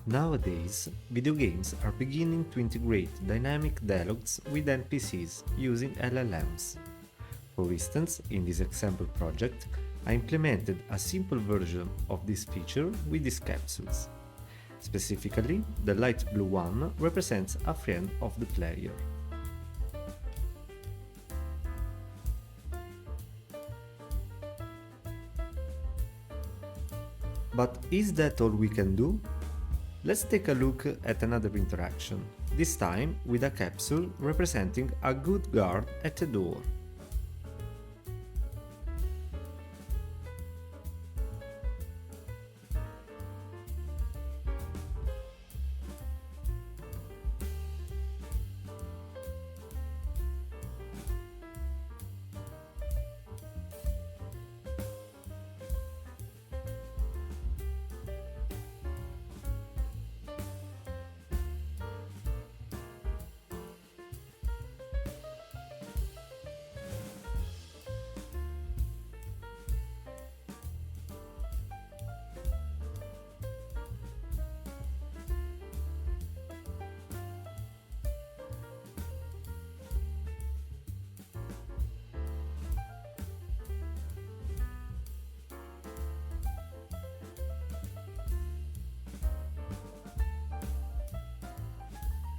Nowadays, video games are beginning to integrate dynamic dialogues with NPCs using LLMs. For instance, in this example project, I implemented a simple version of this feature with these capsules. Specifically, the light blue one represents a friend of the player. But is that all we can do? Let's take a look at another interaction, this time with a capsule representing a good guard at a door.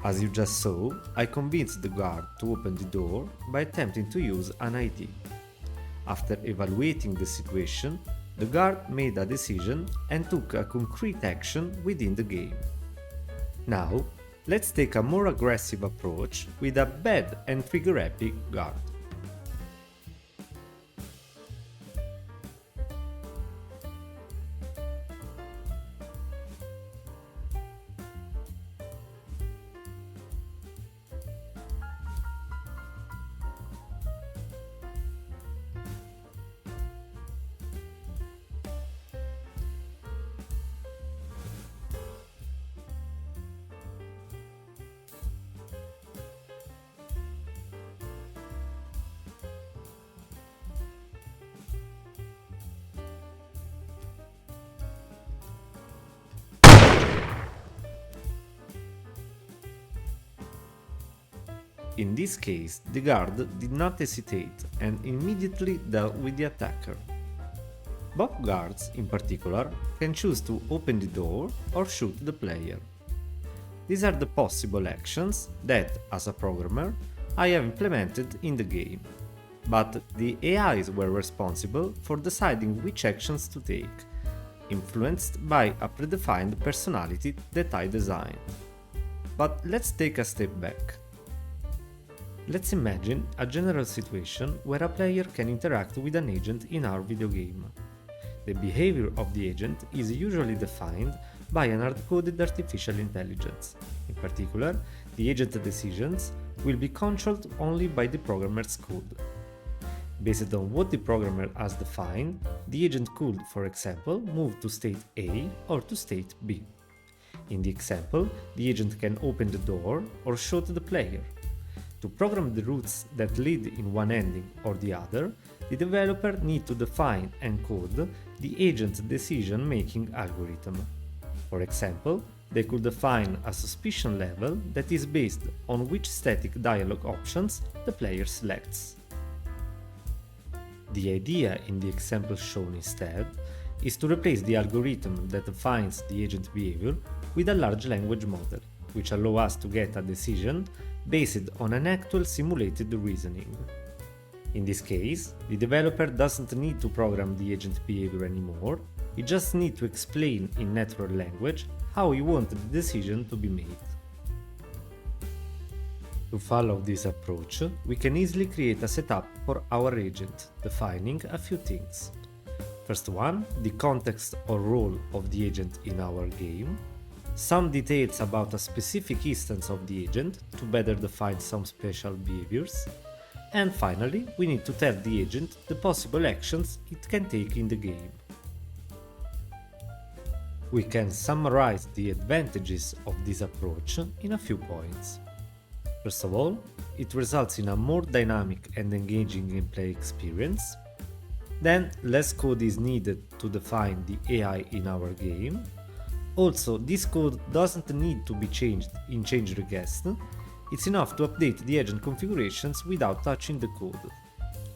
As you just saw, I convinced the guard to open the door by attempting to use an ID. After evaluating the situation, the guard made a decision and took a concrete action within the game. Now, let's take a more aggressive approach with a bad and trigger-happy guard. In this case, the guard did not hesitate and immediately dealt with the attacker. Both guards, in particular, can choose to open the door or shoot the player. These are the possible actions that, as a programmer, I have implemented in the game. But the AIs were responsible for deciding which actions to take, influenced by a predefined personality that I designed. But let's take a step back. Let's imagine a general situation where a player can interact with an agent in our video game. The behavior of the agent is usually defined by an hard-coded artificial intelligence. In particular, the agent decisions will be controlled only by the programmer's code. Based on what the programmer has defined, the agent could, for example, move to state A or to state B. In the example, the agent can open the door or shoot the player. To program the routes that lead in one ending or the other, the developer needs to define and code the agent's decision-making algorithm. For example, they could define a suspicion level that is based on which static dialog options the player selects. The idea in the example shown instead is to replace the algorithm that defines the agent behavior with a large language model, which allows us to get a decision based on an actual simulated reasoning. In this case, the developer doesn't need to program the agent behavior anymore, he just needs to explain in natural language how he wanted the decision to be made. To follow this approach, we can easily create a setup for our agent, defining a few things. First one, the context or role of the agent in our game, some details about a specific instance of the agent to better define some special behaviors, and finally, we need to tell the agent the possible actions it can take in the game. We can summarize the advantages of this approach in a few points. First of all, it results in a more dynamic and engaging gameplay experience. Then, less code is needed to define the AI in our game. Also, this code doesn't need to be changed in change request, it's enough to update the agent configurations without touching the code.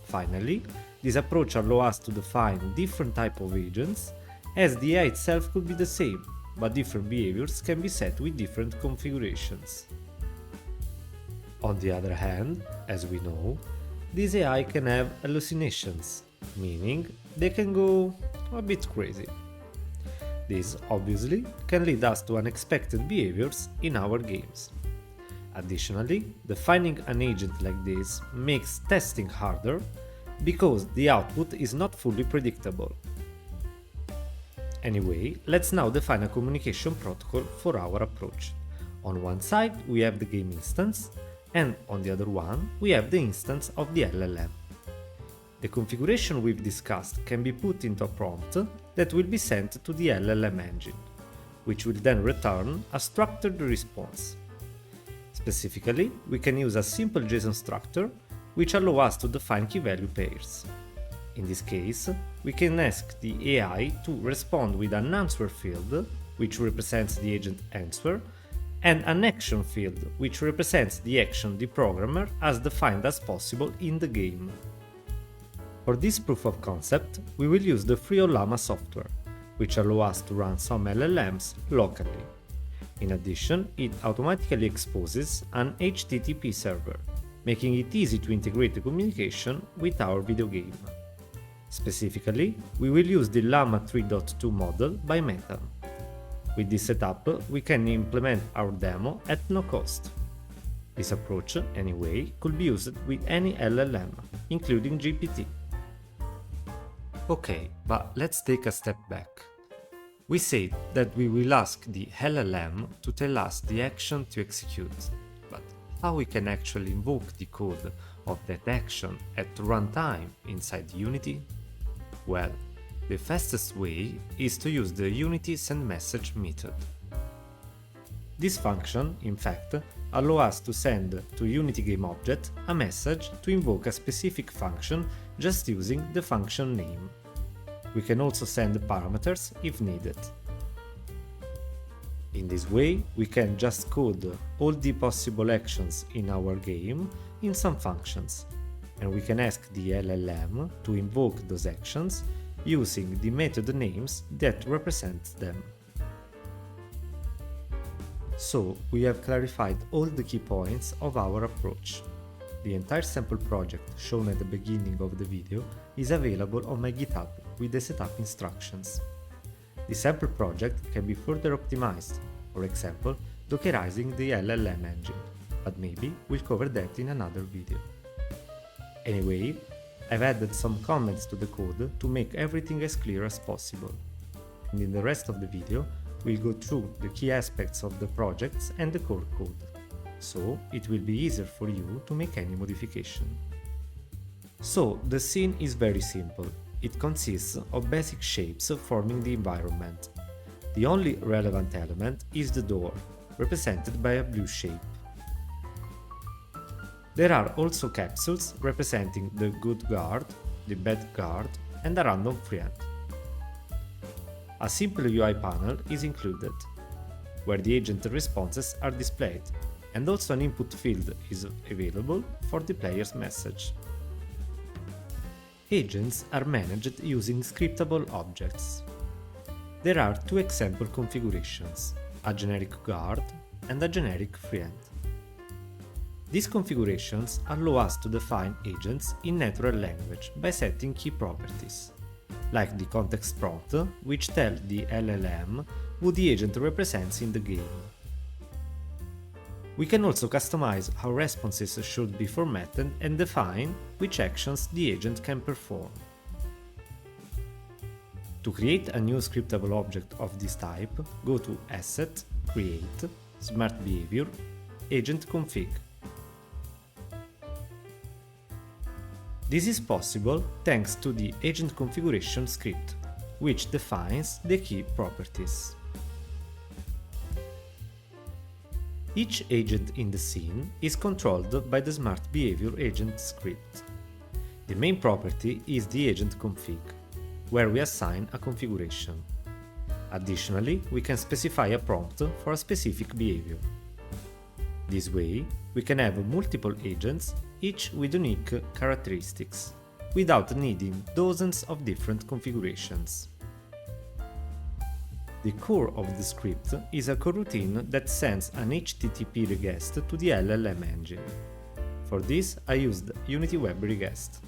Finally, this approach allows us to define different types of agents, as the AI itself could be the same, but different behaviors can be set with different configurations. On the other hand, as we know, this AI can have hallucinations, meaning they can go a bit crazy. This obviously can lead us to unexpected behaviors in our games. Additionally, defining an agent like this makes testing harder because the output is not fully predictable. Anyway, let's now define a communication protocol for our approach. On one side we have the game instance, and on the other one we have the instance of the LLM. The configuration we've discussed can be put into a prompt that will be sent to the LLM engine, which will then return a structured response. Specifically, we can use a simple JSON structure which allows us to define key value pairs. In this case, we can ask the AI to respond with an answer field, which represents the agent answer, and an action field, which represents the action the programmer has defined as possible in the game. For this proof of concept, we will use the free Llama software, which allows us to run some LLMs locally. In addition, it automatically exposes an HTTP server, making it easy to integrate the communication with our video game. Specifically, we will use the Llama 3.2 model by Meta. With this setup, we can implement our demo at no cost. This approach, anyway, could be used with any LLM, including GPT. Okay, but let's take a step back. We said that we will ask the LLM to tell us the action to execute, but how we can actually invoke the code of that action at runtime inside Unity? Well, the fastest way is to use the Unity sendMessage method. This function, in fact, allows us to send to Unity GameObject a message to invoke a specific function just using the function name. We can also send parameters if needed. In this way, we can just code all the possible actions in our game in some functions, and we can ask the LLM to invoke those actions using the method names that represent them. So, we have clarified all the key points of our approach. The entire sample project shown at the beginning of the video is available on my GitHub with the setup instructions. The sample project can be further optimized, for example, dockerizing the LLM engine, but maybe we'll cover that in another video. Anyway, I've added some comments to the code to make everything as clear as possible. And in the rest of the video, we'll go through the key aspects of the projects and the core code, so it will be easier for you to make any modification. So, the scene is very simple. It consists of basic shapes forming the environment. The only relevant element is the door, represented by a blue shape. There are also capsules representing the good guard, the bad guard, and a random friend. A simple UI panel is included, where the agent responses are displayed, and also an input field is available for the player's message. Agents are managed using scriptable objects. There are two example configurations, a generic guard and a generic friend. These configurations allow us to define agents in natural language by setting key properties, like the context prompt, which tell the LLM who the agent represents in the game. We can also customize how responses should be formatted and define which actions the agent can perform. To create a new scriptable object of this type, go to Asset, Create, Smart Behavior, Agent Config. This is possible thanks to the agent configuration script, which defines the key properties. Each agent in the scene is controlled by the Smart Behavior agent script. The main property is the agent config, where we assign a configuration. Additionally, we can specify a prompt for a specific behavior. This way, we can have multiple agents, each with unique characteristics, without needing dozens of different configurations. The core of the script is a coroutine that sends an HTTP request to the LLM engine. For this, I used Unity Web Request.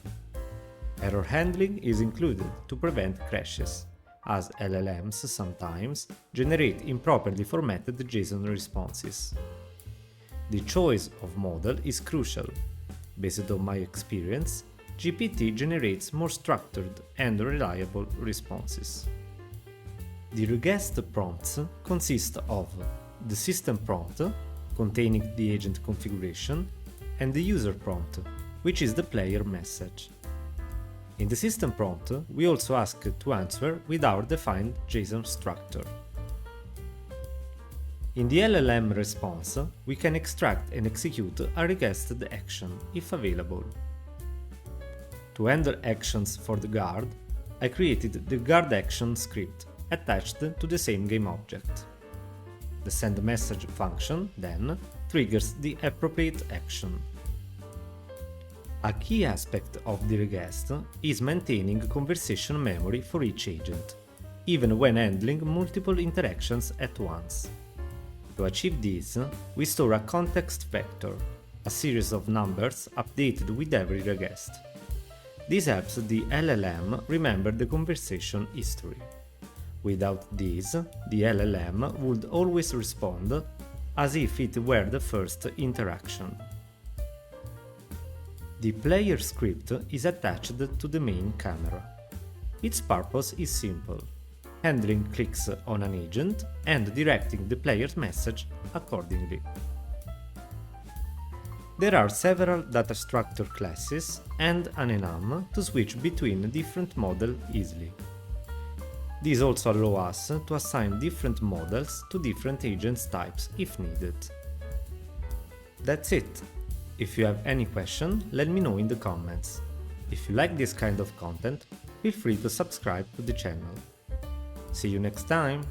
Error handling is included to prevent crashes, as LLMs sometimes generate improperly formatted JSON responses. The choice of model is crucial. Based on my experience, GPT generates more structured and reliable responses. The request prompts consist of the system prompt, containing the agent configuration, and the user prompt, which is the player message. In the system prompt, we also ask to answer with our defined JSON structure. In the LLM response, we can extract and execute a requested action, if available. To handle actions for the guard, I created the guard action script attached to the same game object. The send message function, then, triggers the appropriate action. A key aspect of the request is maintaining conversation memory for each agent, even when handling multiple interactions at once. To achieve this, we store a context vector, a series of numbers updated with every request. This helps the LLM remember the conversation history. Without this, the LLM would always respond as if it were the first interaction. The player script is attached to the main camera. Its purpose is simple: handling clicks on an agent and directing the player's message accordingly. There are several data structure classes and an enum to switch between different models easily. These also allow us to assign different models to different agents types if needed. That's it. If you have any question, let me know in the comments. If you like this kind of content, feel free to subscribe to the channel. See you next time!